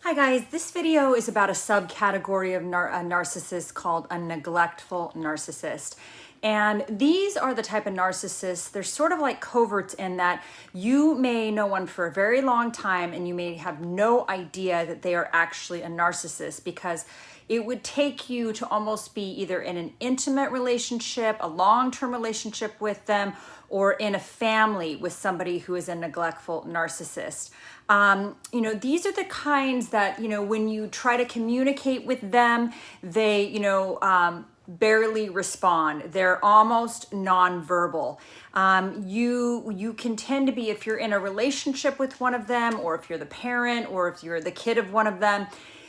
Hi guys, this video is about a subcategory of a narcissist called a neglectful narcissist. And these are the type of narcissists, they're sort of like coverts in that you may know one for a very long time and you may have no idea that they are actually a narcissist, because it would take you to almost be either in an intimate relationship, a long-term relationship with them, or in a family with somebody who is a neglectful narcissist. These are the kinds that, when you try to communicate with them, they, barely respond. They're almost nonverbal. You can tend to be, if you're in a relationship with one of them, or if you're the parent, or if you're the kid of one of them,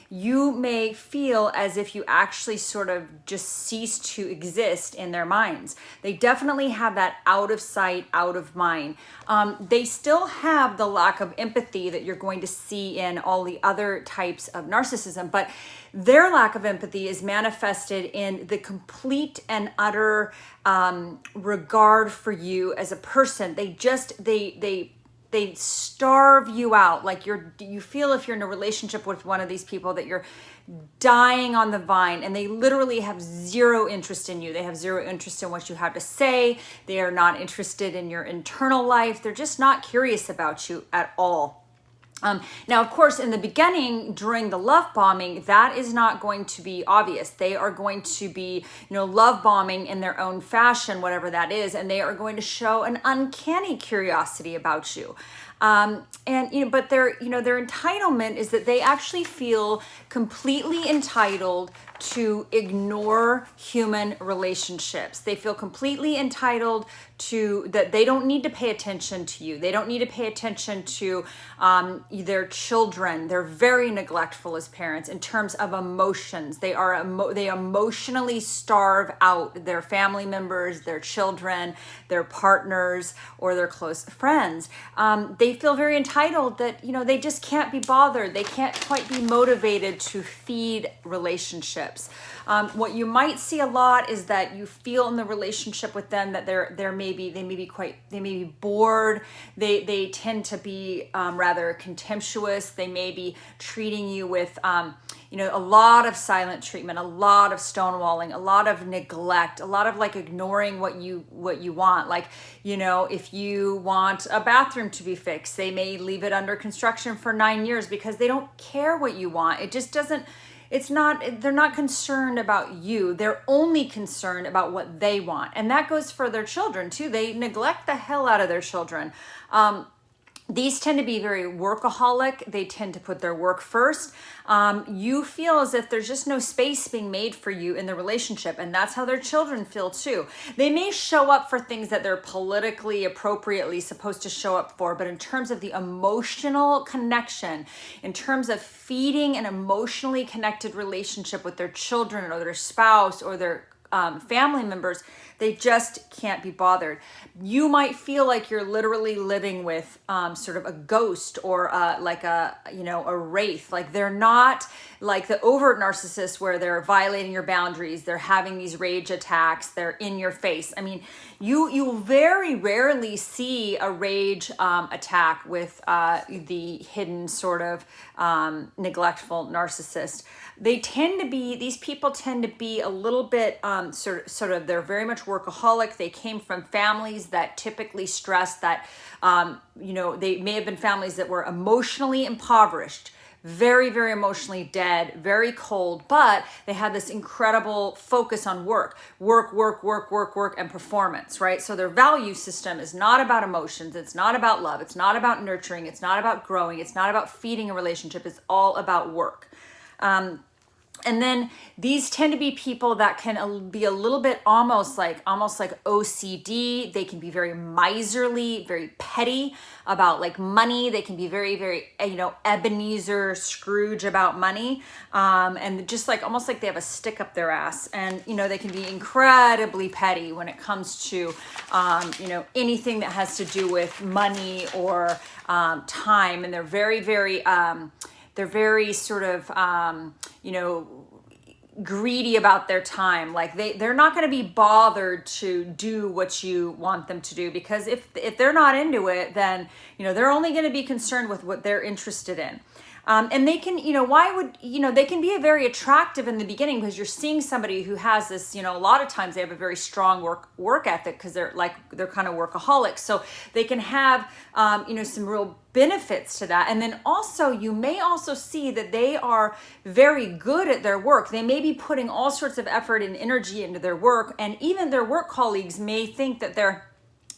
you may feel as if you actually sort of just cease to exist in their minds. They definitely have that out of sight, out of mind. They still have the lack of empathy that you're going to see in all the other types of narcissism, but their lack of empathy is manifested in the complete and utter regard for you as a person. They starve you out. Like you feel, if you're in a relationship with one of these people, that you're dying on the vine, and they literally have zero interest in you. They have zero interest in what you have to say. They are not interested in your internal life. They're just not curious about you at all. Now, of course, in the beginning, during the love bombing, that is not going to be obvious. They are going to be, love bombing in their own fashion, whatever that is, and they are going to show an uncanny curiosity about you. But their entitlement is that they actually feel completely entitled to ignore human relationships. They feel completely entitled to that. They don't need to pay attention to you. They don't need to pay attention to their children. They're very neglectful as parents in terms of emotions. They emotionally starve out their family members, their children, their partners, or their close friends. They feel very entitled that, they just can't be bothered. They can't quite be motivated to feed relationships. What you might see a lot is that you feel in the relationship with them that they may be bored. They tend to be rather contemptuous. They may be treating you with a lot of silent treatment, a lot of stonewalling, a lot of neglect, a lot of ignoring what you want. If you want a bathroom to be fixed, they may leave it under construction for 9 years because they don't care what you want. It just doesn't. They're not concerned about you. They're only concerned about what they want. And that goes for their children too. They neglect the hell out of their children. These tend to be very workaholic. They tend to put their work first. You feel as if there's just no space being made for you in the relationship, and that's how their children feel too. They may show up for things that they're politically appropriately supposed to show up for, but in terms of the emotional connection, in terms of feeding an emotionally connected relationship with their children or their spouse or their family members, they just can't be bothered. You might feel like you're literally living with sort of a ghost or a wraith. Like they're not like the overt narcissists where they're violating your boundaries. They're having these rage attacks. They're in your face. I mean, you very rarely see a rage attack with the hidden sort of neglectful narcissist. These people tend to be a little bit they're very much workaholic. They came from families that typically stress that, they may have been families that were emotionally impoverished, very, very emotionally dead, very cold, but they had this incredible focus on work, and performance, right? So their value system is not about emotions. It's not about love. It's not about nurturing. It's not about growing. It's not about feeding a relationship. It's all about work. And then these tend to be people that can be a little bit almost like OCD. They can be very miserly, very petty about money. They can be very, very, Ebenezer Scrooge about money. And just almost like they have a stick up their ass. And, they can be incredibly petty when it comes to, anything that has to do with money or time. And they're very, very, sort of, greedy about their time. Like they're not going to be bothered to do what you want them to do, because if they're not into it, then, they're only going to be concerned with what they're interested in. And they can, they can be very attractive in the beginning because you're seeing somebody who has this, a lot of times they have a very strong work ethic because they're kind of workaholics. So they can have, some real benefits to that. And then also you may also see that they are very good at their work. They may be putting all sorts of effort and energy into their work, and even their work colleagues may think that they're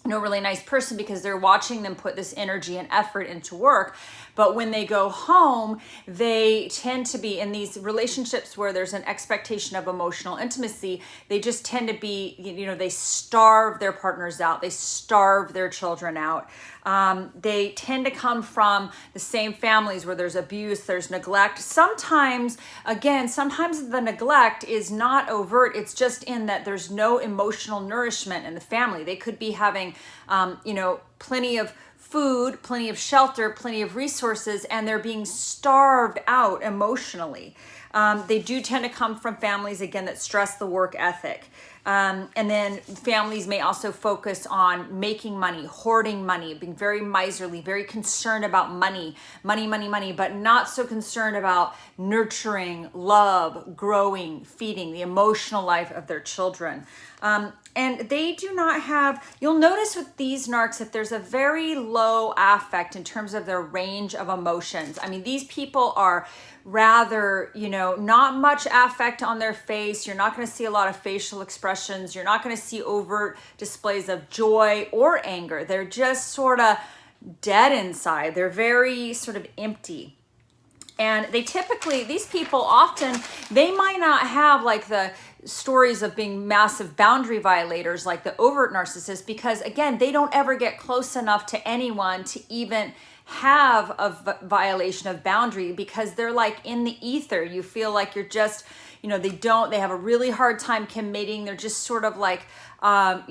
really nice person because they're watching them put this energy and effort into work. But when they go home, they tend to be in these relationships where there's an expectation of emotional intimacy. They just tend to be, they starve their partners out. They starve their children out. They tend to come from the same families where there's abuse, there's neglect. Sometimes the neglect is not overt. It's just in that there's no emotional nourishment in the family. They could be having, plenty of food, plenty of shelter, plenty of resources, and they're being starved out emotionally. They do tend to come from families, again, that stress the work ethic. And then families may also focus on making money, hoarding money, being very miserly, very concerned about money, but not so concerned about nurturing, love, growing, feeding, the emotional life of their children. And they do not have, you'll notice with these narcs that there's a very low affect in terms of their range of emotions. I mean, these people are rather, not much affect on their face. You're not going to see a lot of facial expressions. You're not going to see overt displays of joy or anger. They're just sort of dead inside. They're very sort of empty. And these people often, they might not have like the stories of being massive boundary violators like the overt narcissist, because again, they don't ever get close enough to anyone to even have a violation of boundary, because they're like in the ether. You feel like you're just, they have a really hard time committing. They're just sort of like, on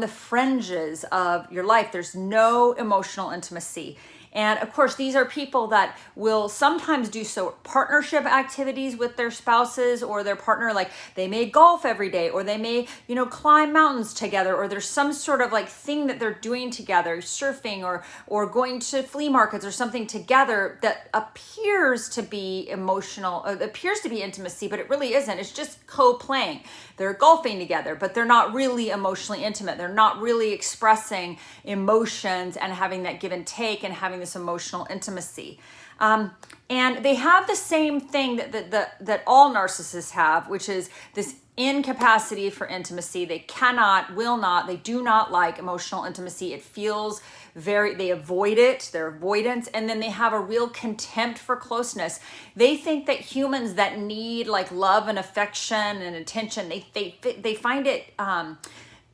the fringes of your life. There's no emotional intimacy. And of course, these are people that will sometimes do partnership activities with their spouses or their partner. Like they may golf every day, or they may, climb mountains together, or there's some sort of like thing that they're doing together, surfing or going to flea markets or something together that appears to be emotional, appears to be intimacy, but it really isn't. It's just co-playing. They're golfing together, but they're not really emotionally intimate. They're not really expressing emotions and having that give and take and having this emotional intimacy. And they have the same thing that all narcissists have, which is this incapacity for intimacy. They they do not like emotional intimacy. It feels they avoid it, their avoidance, and then they have a real contempt for closeness. They think that humans that need like love and affection and attention, they find it,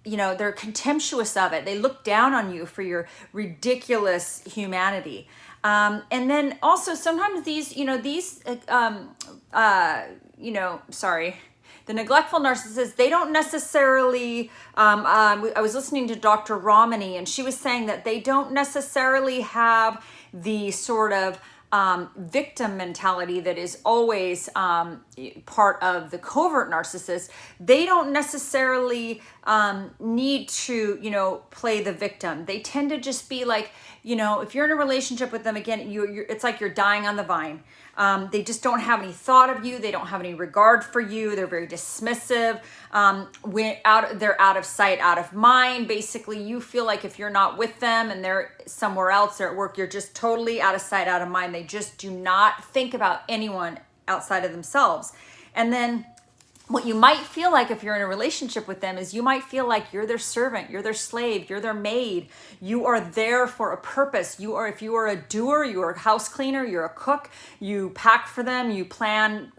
they're contemptuous of it. They look down on you for your ridiculous humanity. And then also sometimes the neglectful narcissists, they don't necessarily, I was listening to Dr. Romani, and she was saying that they don't necessarily have the sort of victim mentality that is always part of the covert narcissist. They don't necessarily need to, play the victim. They tend to just be like, if you're in a relationship with them, again, it's like you're dying on the vine. They just don't have any thought of you. They don't have any regard for you. They're very dismissive. They're out of sight, out of mind. Basically, you feel like if you're not with them and they're somewhere else, they're at work, you're just totally out of sight, out of mind. They just do not think about anyone outside of themselves. And then what you might feel like if you're in a relationship with them is you might feel like you're their servant, you're their slave, you're their maid. You are there for a purpose. If you are a doer, you are a house cleaner, you're a cook, you pack for them, you plan,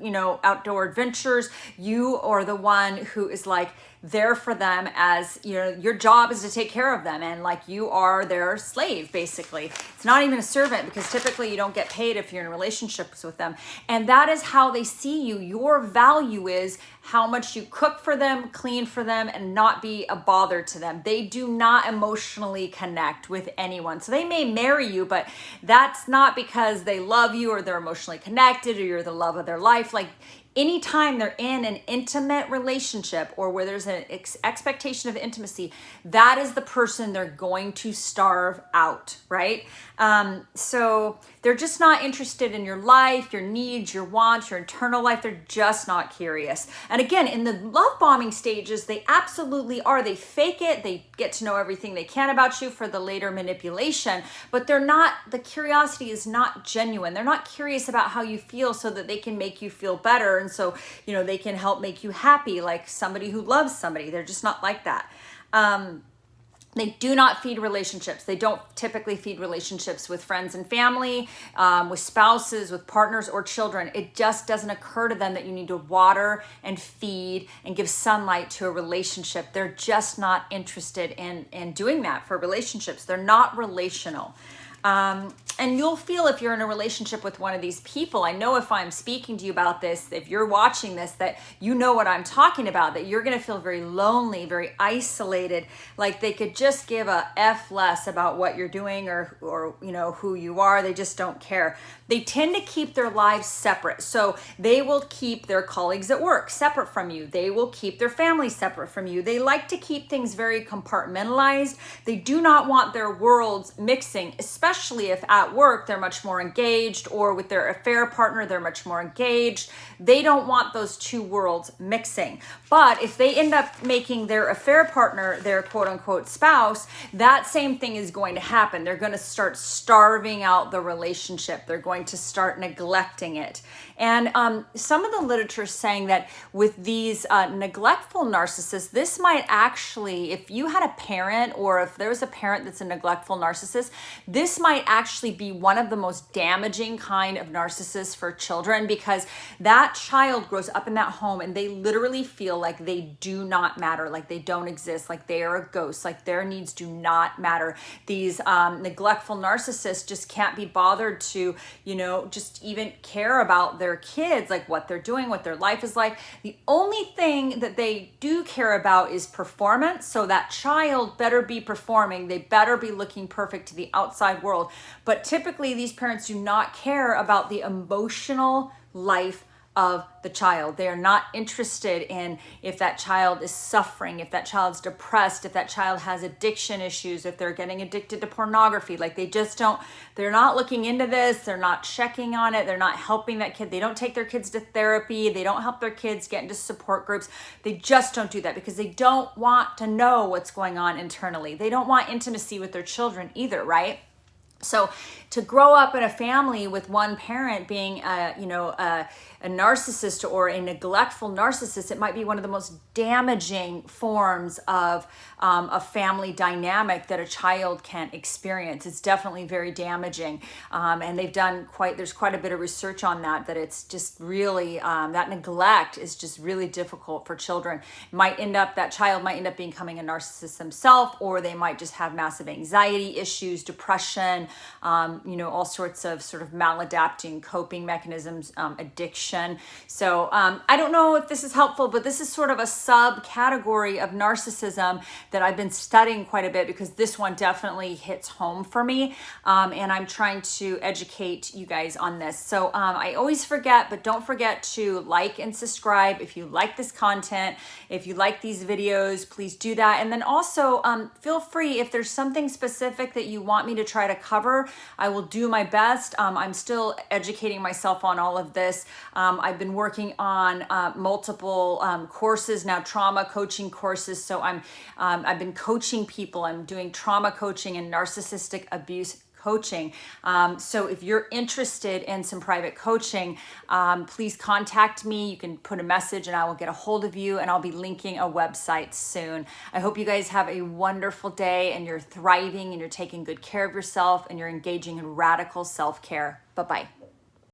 outdoor adventures. You are the one who is like there for them, as your job is to take care of them, and like you are their slave. Basically, it's not even a servant, because typically you don't get paid if you're in relationships with them. And that is how they see you. Your value is how much you cook for them, clean for them, and not be a bother to them. They do not emotionally connect with anyone. So they may marry you, but that's not because they love you or they're emotionally connected or you're the love of their life. Like anytime they're in an intimate relationship or where there's an expectation of intimacy, that is the person they're going to starve out, right? So They're just not interested in your life, your needs, your wants, your internal life. They're just not curious. And again, in the love bombing stages, they absolutely are. They fake it. They get to know everything they can about you for the later manipulation, but the curiosity is not genuine. They're not curious about how you feel so that they can make you feel better. And so, they can help make you happy like somebody who loves somebody. They're just not like that. They do not feed relationships. They don't typically feed relationships with friends and family, with spouses, with partners or children. It just doesn't occur to them that you need to water and feed and give sunlight to a relationship. They're just not interested in doing that for relationships. They're not relational. And you'll feel if you're in a relationship with one of these people, I know if I'm speaking to you about this, if you're watching this, that you know what I'm talking about, that you're going to feel very lonely, very isolated, like they could just give a F less about what you're doing or who you are. They just don't care. They tend to keep their lives separate. So they will keep their colleagues at work separate from you. They will keep their family separate from you. They like to keep things very compartmentalized. They do not want their worlds mixing, especially if at work they're much more engaged, or with their affair partner they're much more engaged. They don't want those two worlds mixing. But if they end up making their affair partner their quote unquote spouse, that same thing is going to happen. They're going to start starving out the relationship. They're going to start neglecting it. And some of the literature is saying that with these neglectful narcissists, this might actually, if you had a parent or if there's a parent that's a neglectful narcissist, this might actually be one of the most damaging kind of narcissists for children, because that child grows up in that home and they literally feel like they do not matter, like they don't exist, like they are a ghost, like their needs do not matter. These neglectful narcissists just can't be bothered to, just even care about their kids, like what they're doing, what their life is like. The only thing that they do care about is performance. So that child better be performing. They better be looking perfect to the outside world. But typically these parents do not care about the emotional life of the child. They are not interested in if that child is suffering, if that child's depressed, if that child has addiction issues, if they're getting addicted to pornography. Like they're not looking into this. They're not checking on it. They're not helping that kid. They don't take their kids to therapy. They don't help their kids get into support groups. They just don't do that because they don't want to know what's going on internally. They don't want intimacy with their children either, right? So to grow up in a family with one parent being a narcissist or a neglectful narcissist, it might be one of the most damaging forms of a family dynamic that a child can experience. It's definitely very damaging. And there's quite a bit of research on that it's just really, that neglect is just really difficult for children. That child might end up becoming a narcissist themselves, or they might just have massive anxiety issues, depression, all sorts of sort of maladapting coping mechanisms, addiction. So I don't know if this is helpful, but this is sort of a subcategory of narcissism that I've been studying quite a bit, because this one definitely hits home for me. And I'm trying to educate you guys on this. So I always forget, but don't forget to like and subscribe if you like this content. If you like these videos, please do that. And then also feel free, if there's something specific that you want me to try to cover, I will do my best. I'm still educating myself on all of this. I've been working on multiple courses now, trauma coaching courses. So I've been coaching people. I'm doing trauma coaching and narcissistic abuse coaching. So if you're interested in some private coaching, please contact me. You can put a message and I will get a hold of you, and I'll be linking a website soon. I hope you guys have a wonderful day and you're thriving and you're taking good care of yourself and you're engaging in radical self-care. Bye-bye.